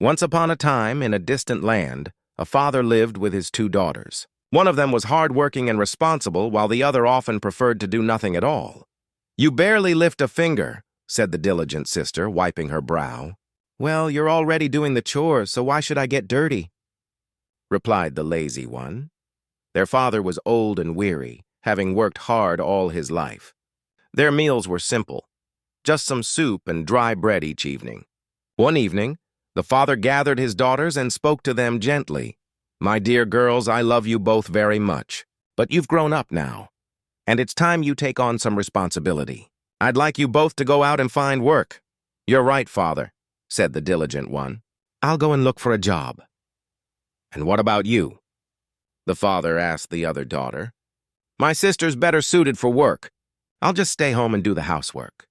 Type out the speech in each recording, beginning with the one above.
Once upon a time, in a distant land, a father lived with his two daughters. One of them was hardworking and responsible, while the other often preferred to do nothing at all. "You barely lift a finger," said the diligent sister, wiping her brow. "Well, you're already doing the chores, so why should I get dirty?" replied the lazy one. Their father was old and weary, having worked hard all his life. Their meals were simple, just some soup and dry bread each evening. One evening, the father gathered his daughters and spoke to them gently. "My dear girls, I love you both very much, but you've grown up now, and it's time you take on some responsibility. I'd like you both to go out and find work." "You're right, father," said the diligent one. "I'll go and look for a job." "And what about you?" the father asked the other daughter. "My sister's better suited for work. I'll just stay home and do the housework."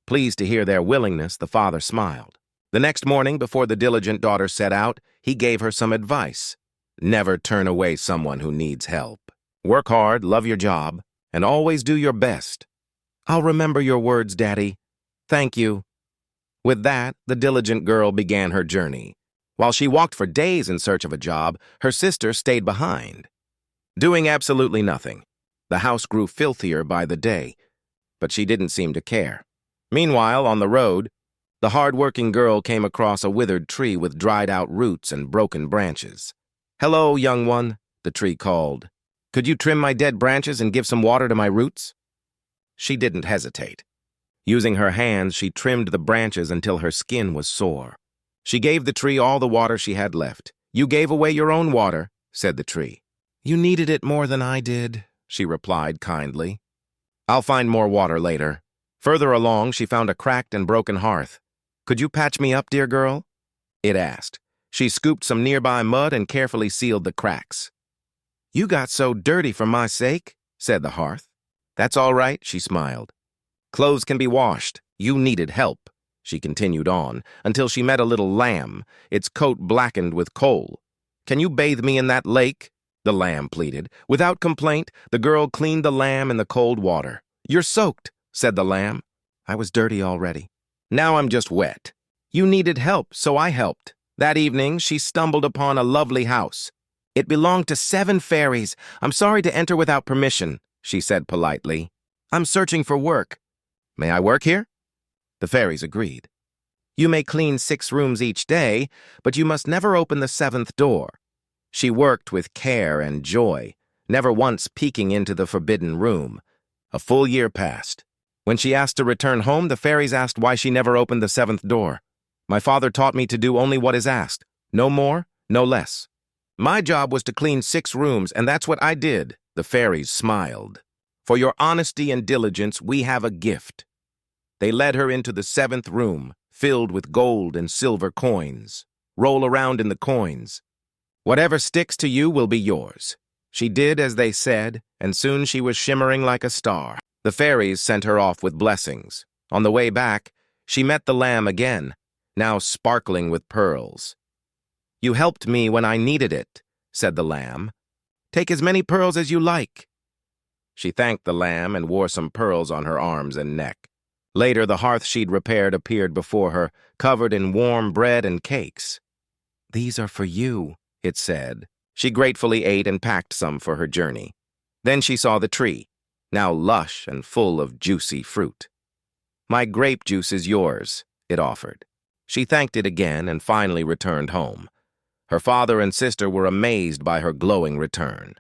Pleased to hear their willingness, the father smiled. The next morning, before the diligent daughter set out, he gave her some advice. Never turn away someone who needs help. Work hard, love your job, and always do your best. "I'll remember your words, Daddy. Thank you." With that, the diligent girl began her journey. While she walked for days in search of a job, her sister stayed behind, doing absolutely nothing. The house grew filthier by the day, but she didn't seem to care. Meanwhile, on the road, the hard-working girl came across a withered tree with dried-out roots and broken branches. "Hello, young one," the tree called. "Could you trim my dead branches and give some water to my roots?" She didn't hesitate. Using her hands, she trimmed the branches until her skin was sore. She gave the tree all the water she had left. "You gave away your own water," said the tree. "You needed it more than I did," she replied kindly. "I'll find more water later." Further along, she found a cracked and broken hearth. "Could you patch me up, dear girl?" it asked. She scooped some nearby mud and carefully sealed the cracks. "You got so dirty for my sake," said the hearth. "That's all right," she smiled. "Clothes can be washed. You needed help," she continued on, until she met a little lamb, its coat blackened with coal. "Can you bathe me in that lake?" the lamb pleaded. Without complaint, the girl cleaned the lamb in the cold water. "You're soaked," said the lamb. "I was dirty already. Now I'm just wet." "You needed help, so I helped." That evening, she stumbled upon a lovely house. "It belonged to 7 fairies. I'm sorry to enter without permission," she said politely. "I'm searching for work." "May I work here?" The fairies agreed. "You may clean 6 rooms each day, but you must never open the 7th door." She worked with care and joy, never once peeking into the forbidden room. A full year passed. When she asked to return home, the fairies asked why she never opened the 7th door. "My father taught me to do only what is asked. No more, no less. My job was to clean 6 rooms, and that's what I did," the fairies smiled. "For your honesty and diligence, we have a gift." They led her into the 7th room, filled with gold and silver coins. "Roll around in the coins. Whatever sticks to you will be yours." She did as they said, and soon she was shimmering like a star. The fairies sent her off with blessings. On the way back, she met the lamb again, now sparkling with pearls. "You helped me when I needed it," said the lamb. "Take as many pearls as you like." She thanked the lamb and wore some pearls on her arms and neck. Later, the hearth she'd repaired appeared before her, covered in warm bread and cakes. "These are for you," it said. She gratefully ate and packed some for her journey. Then she saw the tree, now lush and full of juicy fruit. "My grape juice is yours," it offered. She thanked it again and finally returned home. Her father and sister were amazed by her glowing return.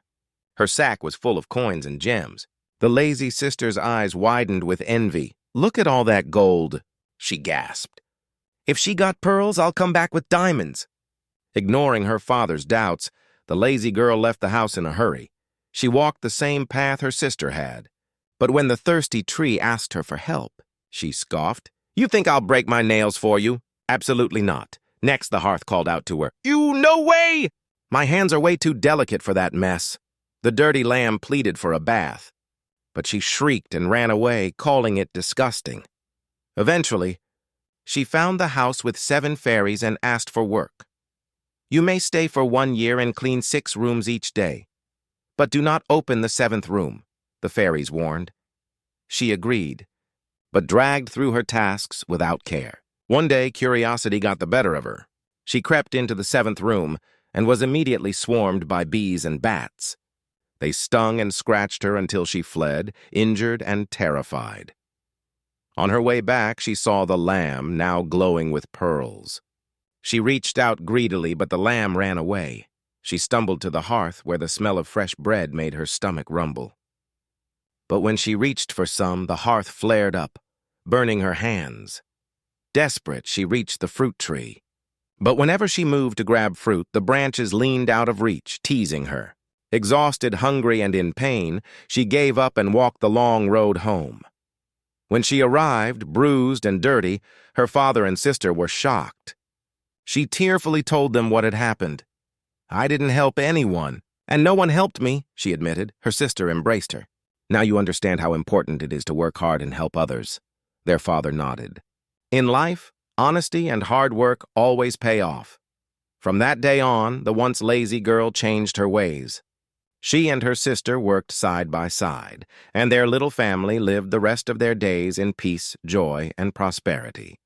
Her sack was full of coins and gems. The lazy sister's eyes widened with envy. "Look at all that gold," she gasped. "If she got pearls, I'll come back with diamonds." Ignoring her father's doubts, the lazy girl left the house in a hurry. She walked the same path her sister had. But when the thirsty tree asked her for help, she scoffed. "You think I'll break my nails for you? Absolutely not." Next, the hearth called out to her. "You, no way! My hands are way too delicate for that mess." The dirty lamb pleaded for a bath, but she shrieked and ran away, calling it disgusting. Eventually, she found the house with 7 fairies and asked for work. "You may stay for 1 year and clean 6 rooms each day, but do not open the 7th room," the fairies warned. She agreed, but dragged through her tasks without care. One day, curiosity got the better of her. She crept into the 7th room and was immediately swarmed by bees and bats. They stung and scratched her until she fled, injured and terrified. On her way back, she saw the lamb, now glowing with pearls. She reached out greedily, but the lamb ran away. She stumbled to the hearth, where the smell of fresh bread made her stomach rumble. But when she reached for some, the hearth flared up, burning her hands. Desperate, she reached the fruit tree. But whenever she moved to grab fruit, the branches leaned out of reach, teasing her. Exhausted, hungry, and in pain, she gave up and walked the long road home. When she arrived, bruised and dirty, her father and sister were shocked. She tearfully told them what had happened. "I didn't help anyone, and no one helped me," she admitted. Her sister embraced her. "Now you understand how important it is to work hard and help others." Their father nodded. In life, honesty and hard work always pay off. From that day on, the once lazy girl changed her ways. She and her sister worked side by side, and their little family lived the rest of their days in peace, joy, and prosperity.